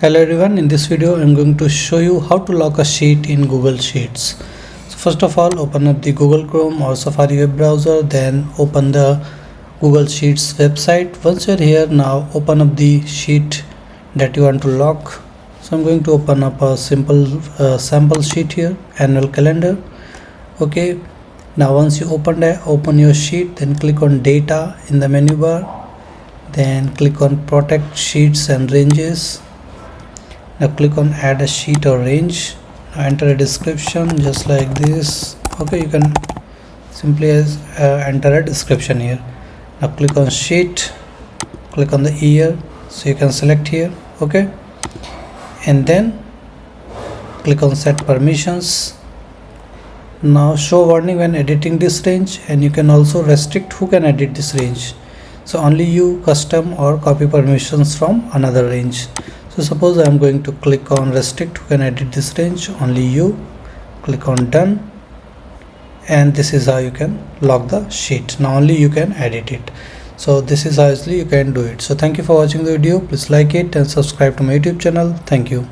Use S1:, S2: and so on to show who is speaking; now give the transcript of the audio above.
S1: Hello everyone, in this video I'm going to show you how to lock a sheet in Google Sheets. So first of all, open up the Google Chrome or Safari web browser, then open the Google Sheets website. Once you're here, now open up the sheet that you want to lock. So I'm going to open up a simple sample sheet here, annual calendar. Okay, now once you open your sheet, then click on data in the menu bar, then click on protect sheets and ranges. Now click on add a sheet or range. Now enter a description just like this. Okay, you can simply enter a description here. Now click on sheet, click on the year, so you can select here. Okay, and then click on set permissions. Now show warning when editing this range, and you can also restrict who can edit this range. So only you, custom or copy permissions from another range. So suppose I am going to click on restrict who can edit this range, only you. Click on done, and this is how you can lock the sheet. Now only you can edit it. So this is how easily you can do it. So thank you for watching the video. Please like it and subscribe to my YouTube channel. Thank you.